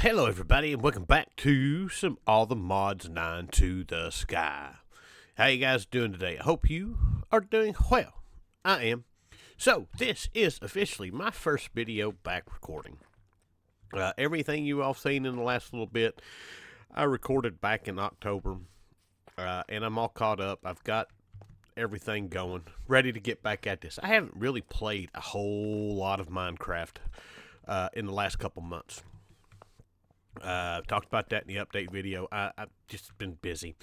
Hello everybody, and welcome back to some All the Mods 9 to the Sky. How you guys doing today? I hope you are doing well. I am. So, this is officially my first video back recording. Everything you all seen in the last little bit, I recorded back in October, and I'm all caught up. I've got everything going, ready to get back at this. I haven't really played a whole lot of Minecraft in the last couple months. Talked about that in the update video. I've just been busy.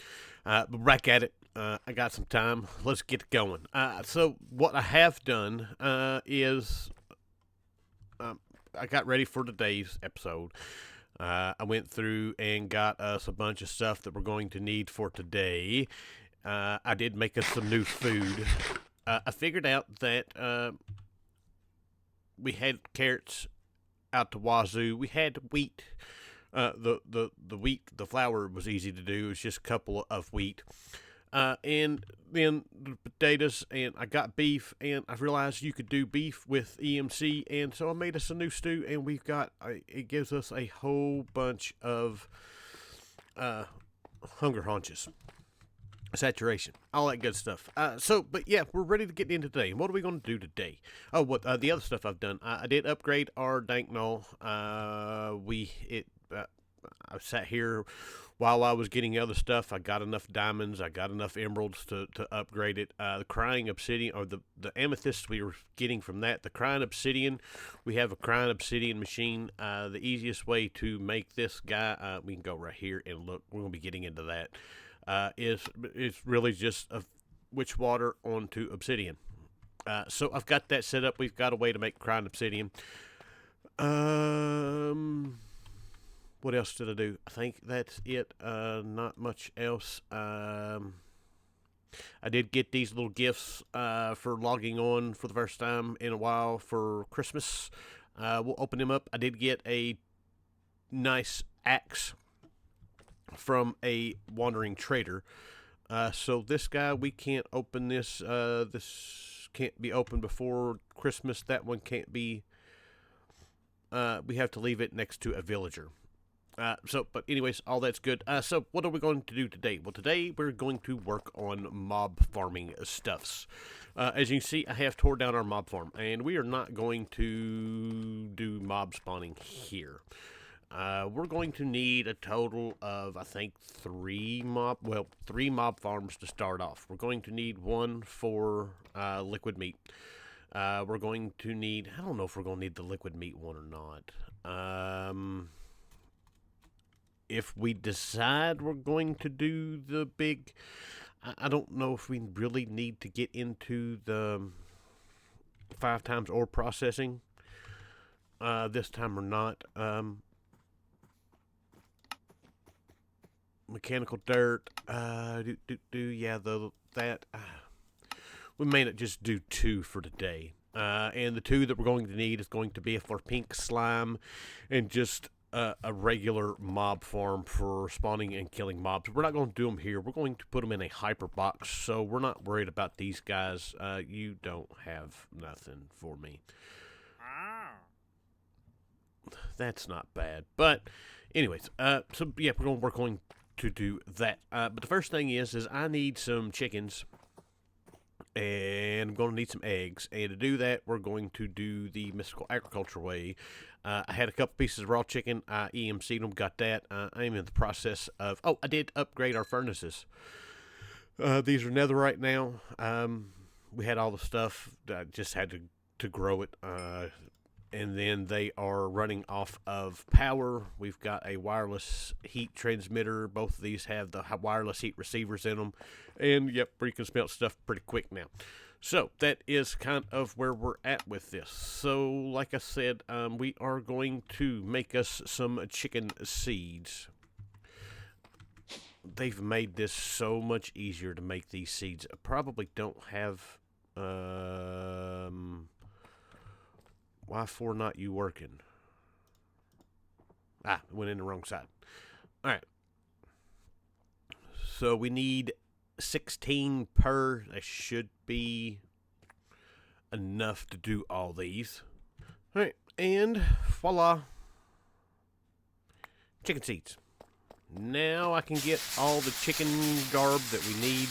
But back at it. I got some time. Let's get going. So what I have done is I got ready for today's episode. I went through and got us a bunch of stuff that we're going to need for today. I did make us some new food. I figured out that we had carrots out to wazoo. We had wheat. The wheat, the flour was easy to do. It was just a couple of wheat. And then the potatoes, and I got beef, and I realized you could do beef with EMC, and so I made us a new stew, and we've got, it gives us a whole bunch of hunger haunches, saturation, all that good stuff. But yeah, we're ready to get into today. What are we going to do today? Oh, the other stuff I've done, I did upgrade our dank null. I sat here while I was getting other stuff. I got enough diamonds. I got enough emeralds to upgrade it. The crying obsidian, or the amethyst we were getting from that. The crying obsidian, we have a crying obsidian machine. The easiest way to make this guy, we can go right here and look. We're going to be getting into that. Is really just a witch water onto obsidian. So I've got that set up. We've got a way to make crying obsidian. What else did I do? I think that's it. Not much else. I did get these little gifts for logging on for the first time in a while for Christmas. We'll open them up. I did get a nice axe from a wandering trader. So this guy, we can't open this. This can't be opened before Christmas. That one can't be. We have to leave it next to a villager. But anyways, all that's good. So what are we going to do today? Well, today we're going to work on mob farming stuffs. As you can see, I have tore down our mob farm, and we are not going to do mob spawning here. We're going to need a total of, I think, three mob farms to start off. We're going to need one for liquid meat. We're going to need, I don't know if we're going to need the liquid meat one or not. If we decide we're going to do the big, I don't know if we really need to get into the 5 times ore processing this time or not. Mechanical dirt, yeah, we may not just do 2 for today. And the 2 that we're going to need is going to be for pink slime and just a regular mob farm for spawning and killing mobs. We're not going to do them here. We're going to put them in a hyper box, so we're not worried about these guys. You don't have nothing for me. That's not bad. But anyways, so yeah, we're going to do that. But the first thing is I need some chickens. And I'm going to need some eggs. And to do that, we're going to do the mystical agriculture way. I had a couple pieces of raw chicken. I EMC'd them, got that. I'm in the process of... Oh, I did upgrade our furnaces. These are netherite now. We had all the stuff. I just had to grow it. And then they are running off of power. We've got a wireless heat transmitter. Both of these have the wireless heat receivers in them. And, yep, we can smelt stuff pretty quick now. So, that is kind of where we're at with this. So, like I said, we are going to make us some chicken seeds. They've made this so much easier to make these seeds. I probably don't have... Why for not you working? It went in the wrong side. Alright. So we need 16 per. That should be enough to do all these. Alright, and voila. chicken seeds. Now I can get all the chicken garb that we need.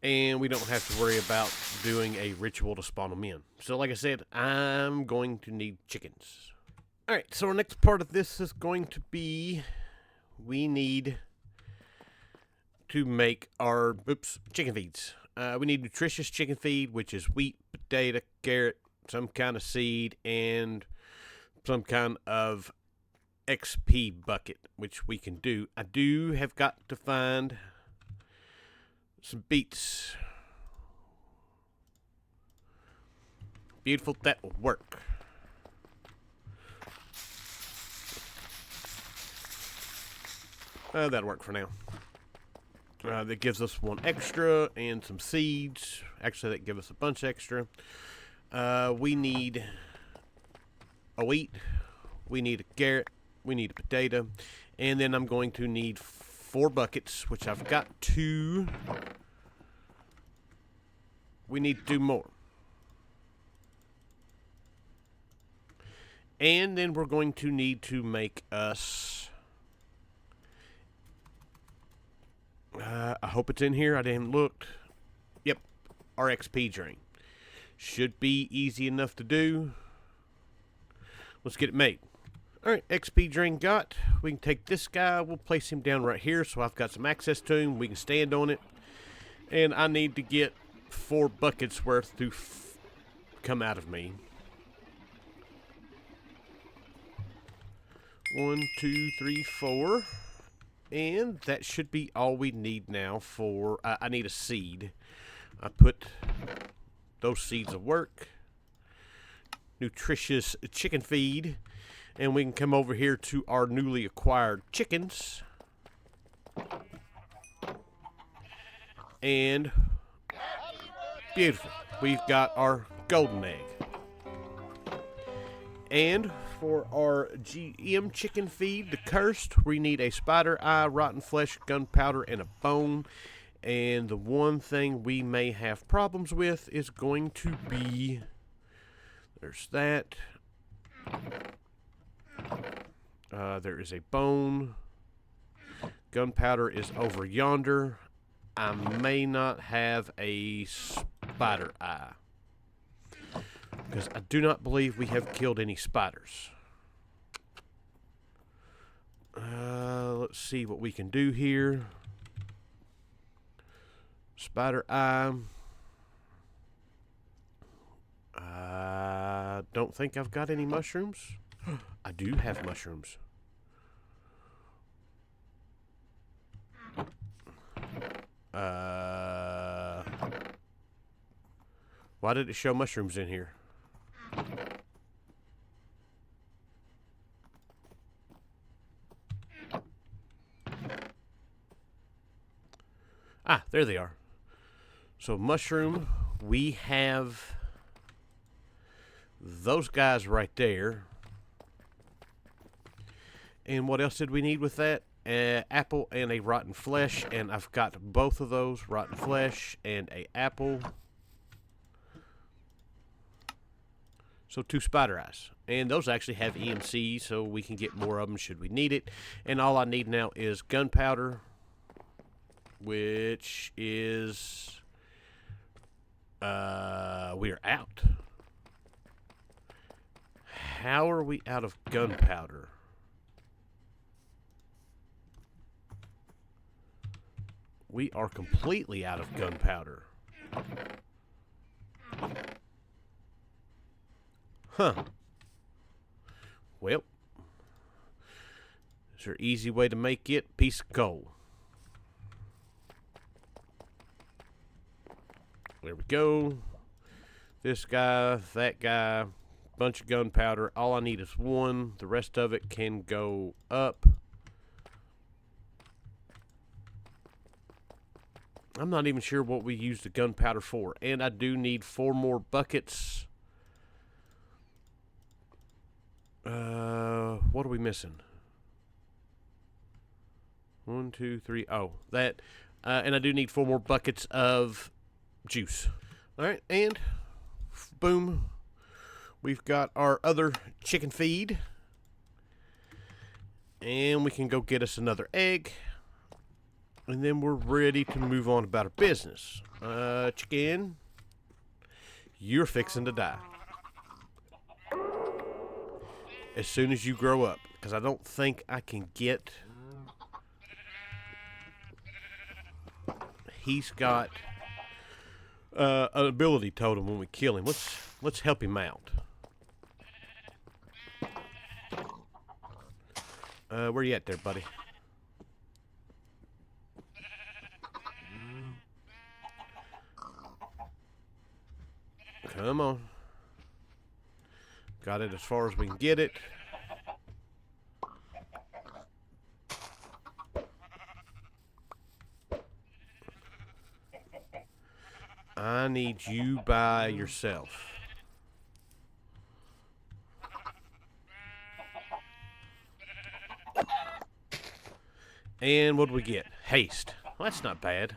And we don't have to worry about doing a ritual to spawn them in. So like I said, I'm going to need chickens. Alright, so our next part of this is going to be, we need to make our, chicken feeds. We need nutritious chicken feed, which is wheat, potato, carrot, some kind of seed, and some kind of XP bucket, which we can do. I do have got to find some beets. Beautiful, that will work. That'll work for now. That gives us one extra and some seeds. Actually, that gives us a bunch extra. We need a wheat. We need a carrot. We need a potato. And then I'm going to need 4 buckets, which I've got 2. We need to do more. And then we're going to need to make us... I hope it's in here. I didn't look. Yep. Our XP drain. Should be easy enough to do. Let's get it made. Alright, XP drain got. We can take this guy. We'll place him down right here so I've got some access to him. We can stand on it. And I need to get 4 buckets worth to come out of me. 1, 2, 3, 4. And that should be all we need now for... I need a seed. I put those seeds of work. Nutritious chicken feed. And we can come over here to our newly acquired chickens. And... beautiful. We've got our golden egg. And for our GM chicken feed, the cursed, we need a spider eye, rotten flesh, gunpowder, and a bone. And the one thing we may have problems with is going to be... there's that. There is a bone. Gunpowder is over yonder. I may not have a spider eye, because I do not believe we have killed any spiders. Let's see what we can do here. Spider eye. I don't think I've got any mushrooms. I do have mushrooms. Why did it show mushrooms in here? Ah, there they are. So mushroom, we have those guys right there. And what else did we need with that? Apple and a rotten flesh, and I've got both of those, rotten flesh and a apple. So 2 spider eyes. And those actually have EMC, so we can get more of them should we need it. And all I need now is gunpowder, which is... we are out. How are we out of gunpowder? We are completely out of gunpowder. Huh. Well, is there an easy way to make it? Piece of coal. There we go. This guy, that guy, bunch of gunpowder. All I need is 1. The rest of it can go up. I'm not even sure what we use the gunpowder for. And I do need 4 more buckets. What are we missing? 1, 2, 3. Oh, that. And I do need 4 more buckets of juice. Alright, and boom. We've got our other chicken feed. And we can go get us another egg. And then we're ready to move on about our business. Chicken, you're fixing to die. As soon as you grow up. Because I don't think I can get... He's got an ability totem when we kill him. Let's help him out. Where you at there, buddy? Come on. Got it as far as we can get it. I need you by yourself. And what do we get? Haste. Well, that's not bad.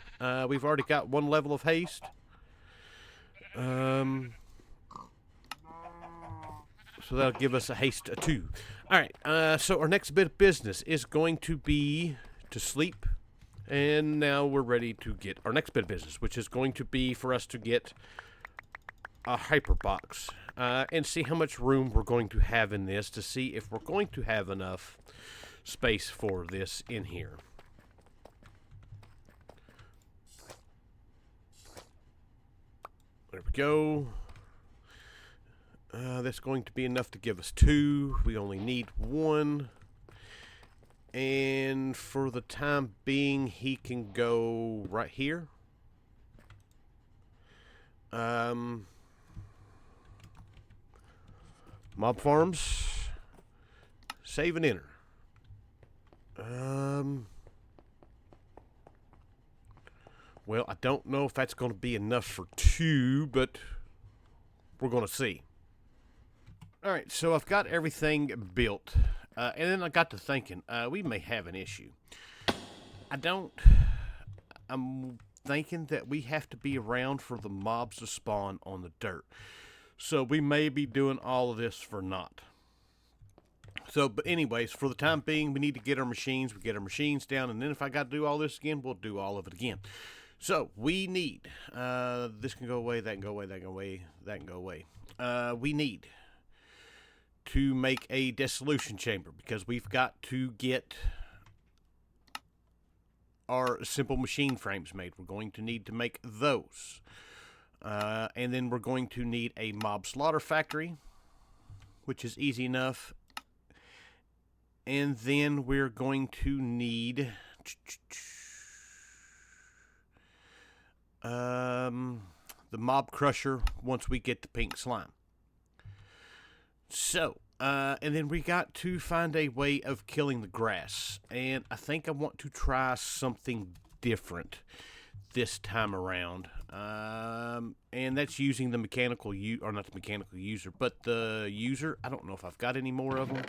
We've already got one level of haste. So that'll give us a haste 2. Alright, so our next bit of business is going to be to sleep. And now we're ready to get our next bit of business, which is going to be for us to get a hyperbox. And see how much room we're going to have in this to see if we're going to have enough space for this in here. There we go. That's going to be enough to give us 2. We only need 1. And for the time being, he can go right here. Mob farms. Save and enter. Well, I don't know if that's going to be enough for 2, but we're going to see. Alright, so I've got everything built. And then I got to thinking, we may have an issue. I'm thinking that we have to be around for the mobs to spawn on the dirt. So we may be doing all of this for naught. So, but anyways, for the time being, we need to get our machines. We get our machines down, and then if I got to do all this again, we'll do all of it again. So, we need, this can go away, that can go away, that can go away, that can go away. We need to make a dissolution chamber, because we've got to get our simple machine frames made. We're going to need to make those. And then we're going to need a mob slaughter factory, which is easy enough. And then we're going to need the mob crusher once we get the pink slime. So, and then we got to find a way of killing the grass. And I think I want to try something different this time around. And that's using the mechanical or not the mechanical user, but the user. I don't know if I've got any more of them.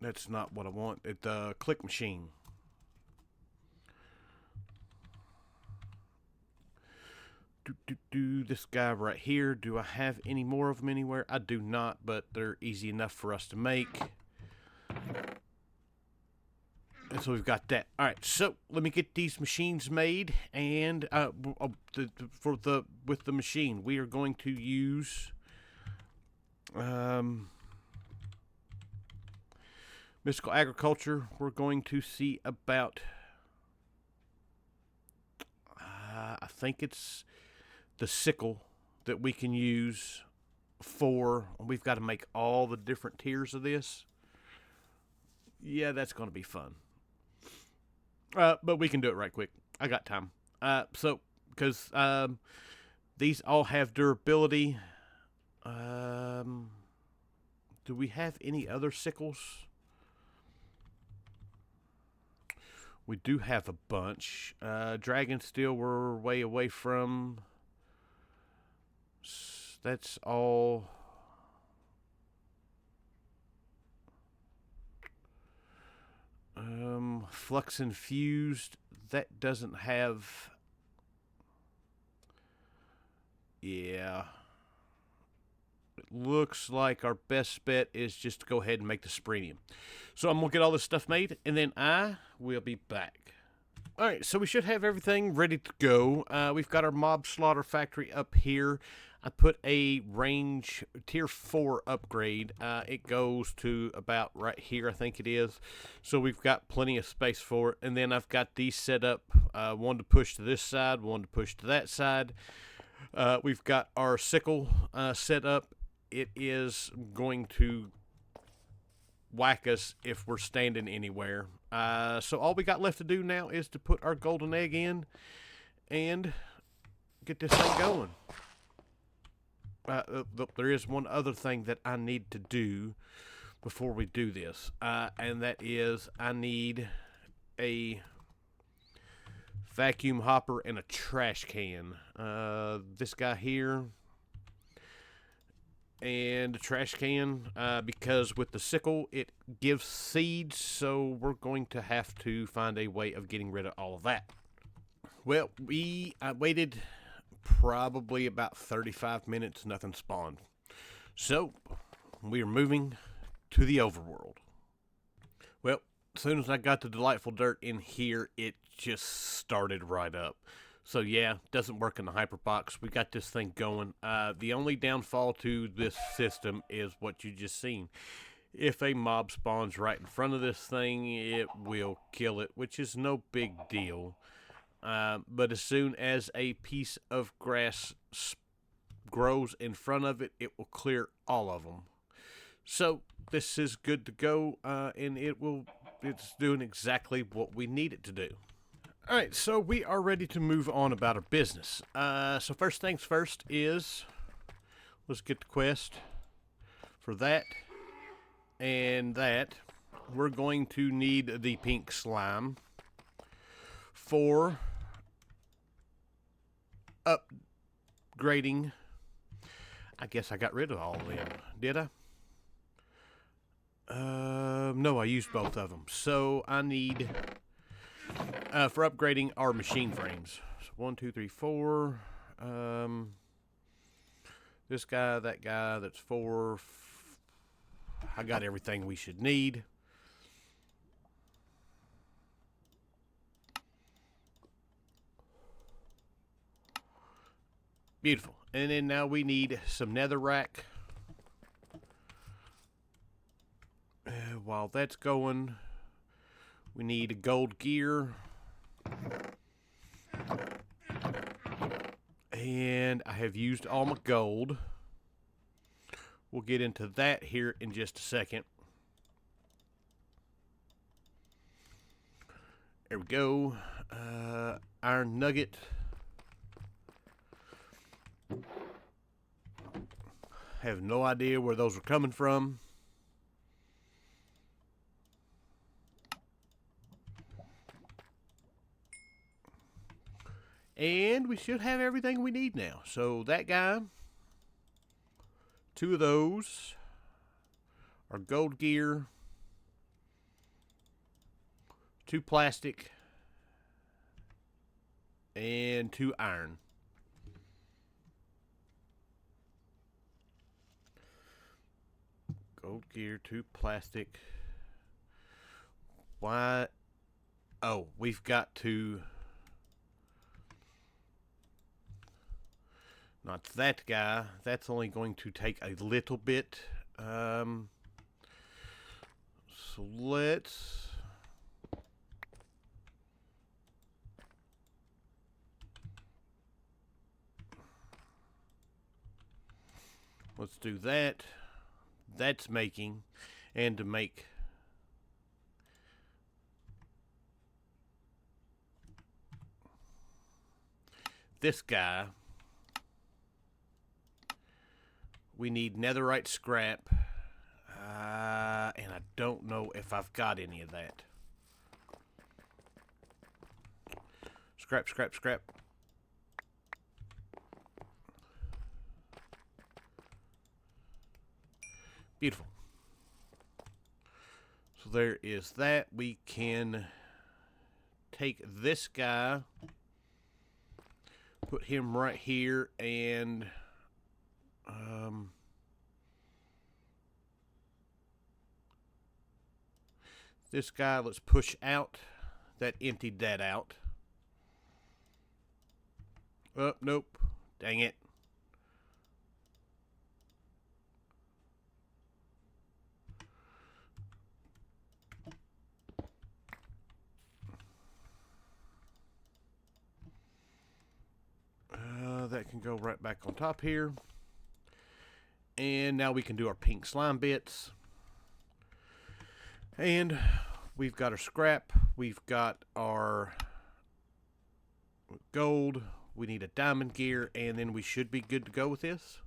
That's not what I want. It's the click machine. This guy right here. Do I have any more of them anywhere? I do not, but they're easy enough for us to make. And so we've got that. All right, so let me get these machines made, and with the machine, we are going to use mystical agriculture. We're going to see about I think it's the sickle that we can use for. We've got to make all the different tiers of this. Yeah, that's going to be fun. But we can do it right quick. I got time. So, because these all have durability. Do we have any other sickles? We do have a bunch. Dragon steel we're way away from. That's all. Flux infused, that doesn't have Yeah. It looks like our best bet is just to go ahead and make the sperenium. So I'm going to get all this stuff made, and then I will be back. Alright, so we should have everything ready to go. We've got our mob slaughter factory up here. I put a range tier 4 upgrade. It goes to about right here, I think it is. So we've got plenty of space for it. And then I've got these set up, one to push to this side, one to push to that side. We've got our sickle set up. It is going to whack us if we're standing anywhere. So all we got left to do now is to put our golden egg in and get this thing going. There is one other thing that I need to do before we do this, and that is I need a vacuum hopper and a trash can. This guy here and a trash can, because with the sickle it gives seeds, so we're going to have to find a way of getting rid of all of that. Well, I waited probably about 35 minutes, nothing spawned. So we are moving to the overworld. Well, as soon as I got the delightful dirt in here, it just started right up. So yeah, doesn't work in the hyperbox. We got this thing going. The only downfall to this system is what you just seen. If a mob spawns right in front of this thing, it will kill it, which is no big deal. But as soon as a piece of grass grows in front of it, it will clear all of them. So this is good to go, and it's doing exactly what we need it to do. Alright, so we are ready to move on about our business. So first things first is, let's get the quest for that and that. We're going to need the pink slime for upgrading. I guess I got rid of all of them, did I? No, I used both of them. So I need... for upgrading our machine frames. So 1, 2, 3, 4. This guy, that guy, that's 4. I got everything we should need. Beautiful. And then now we need some netherrack. While that's going, we need gold gear. And I have used all my gold. We'll get into that here in just a second. There we go. Iron nugget. Have no idea where those are coming from. And we should have everything we need now. So that guy, 2 of those, our gold gear, 2 plastic, and 2 iron. Gold gear, 2 plastic. Why? Oh, we've got to... Not that guy. That's only going to take a little bit. So let's... Let's do that. That's making. And to make... this guy... We need netherite scrap, and I don't know if I've got any of that. Scrap, scrap, scrap. Beautiful. So there is that. We can take this guy, put him right here, and this guy, let's push out. That emptied that out. Oh, nope. Dang it. That can go right back on top here. And now we can do our pink slime bits. And we've got our scrap. We've got our gold. We need a diamond gear. And then we should be good to go with this.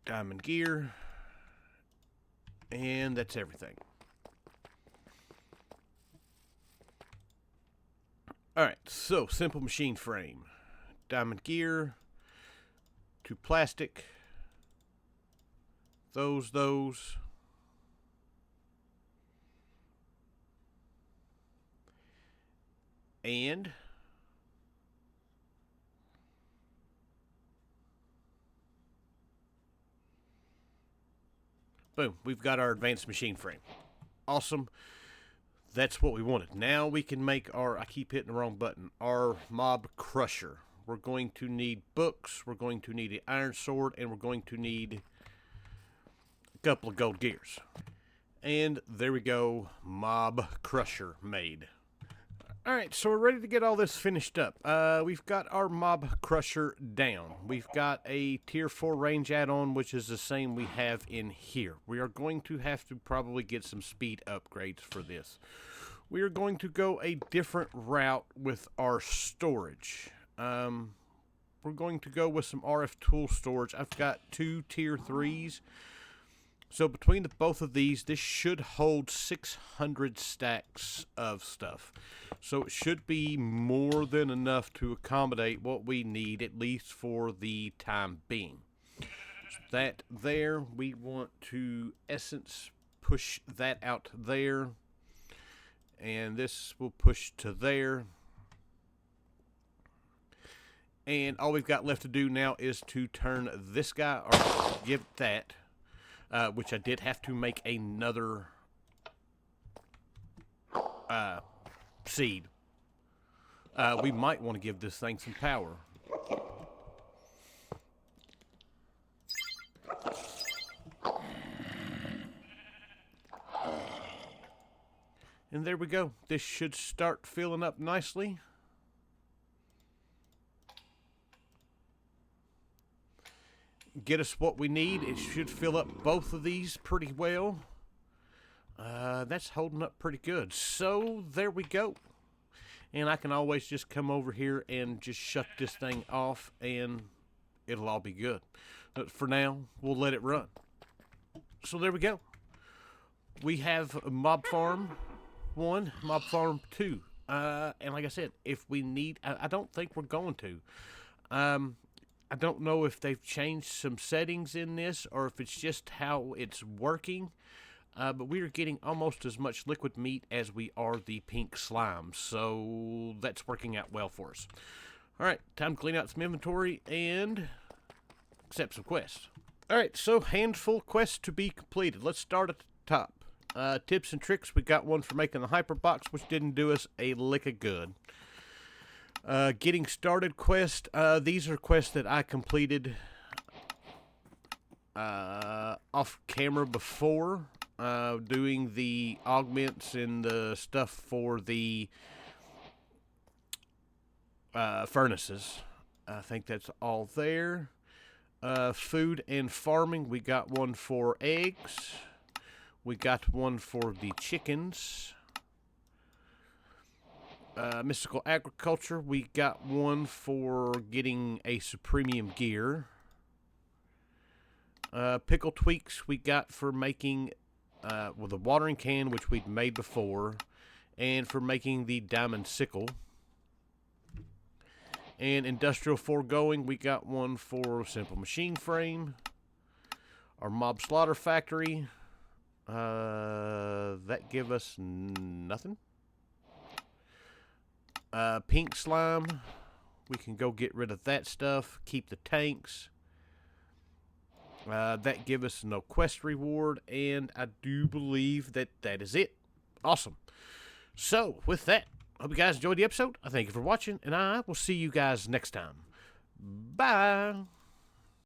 Diamond gear, and that's everything. Alright, so simple machine frame, diamond gear, to plastic, those, and boom, we've got our advanced machine frame. Awesome. That's what we wanted. Now we can make our, I keep hitting the wrong button, our mob crusher. We're going to need books, we're going to need an iron sword, and we're going to need a couple of gold gears. And there we go, mob crusher made. Alright, so we're ready to get all this finished up. We've got our mob crusher down. We've got a tier 4 range add-on, which is the same we have in here. We are going to have to probably get some speed upgrades for this. We are going to go a different route with our storage. We're going to go with some RF tool storage. I've got 2 tier 3s. So between both of these, this should hold 600 stacks of stuff. So it should be more than enough to accommodate what we need, at least for the time being. So that there, we want to essence push that out there. And this will push to there. And all we've got left to do now is to turn this guy, or give that. Which I did have to make another seed. We might want to give this thing some power. And there we go. This should start filling up nicely. Get us what we need. It should fill up both of these pretty well. That's holding up pretty good. So there we go. And I can always just come over here and just shut this thing off and it'll all be good. But for now, we'll let it run. So there we go. We have Mob Farm 1, Mob Farm 2. And like I said, if we need, I don't think we're going to. I don't know if they've changed some settings in this or if it's just how it's working. But we are getting almost as much liquid meat as we are the pink slime. So that's working out well for us. Alright, time to clean out some inventory and accept some quests. Alright, so handful quests to be completed. Let's start at the top. Tips and tricks. We got one for making the hyperbox, which didn't do us a lick of good. Getting started quest. These are quests that I completed off camera before, doing the augments and the stuff for the furnaces. I think that's all there. Food and farming. We got one for eggs. We got one for the chickens. Mystical agriculture, we got one for getting a supremium gear. Pickle tweaks we got for making with a watering can, which we'd made before, and for making the diamond sickle. And industrial foregoing, we got one for simple machine frame. Our mob slaughter factory. That give us nothing. Pink slime. We can go get rid of that stuff. Keep the tanks. That give us no quest reward. And I do believe that is it. Awesome. So, with that, I hope you guys enjoyed the episode. I thank you for watching, and I will see you guys next time. Bye.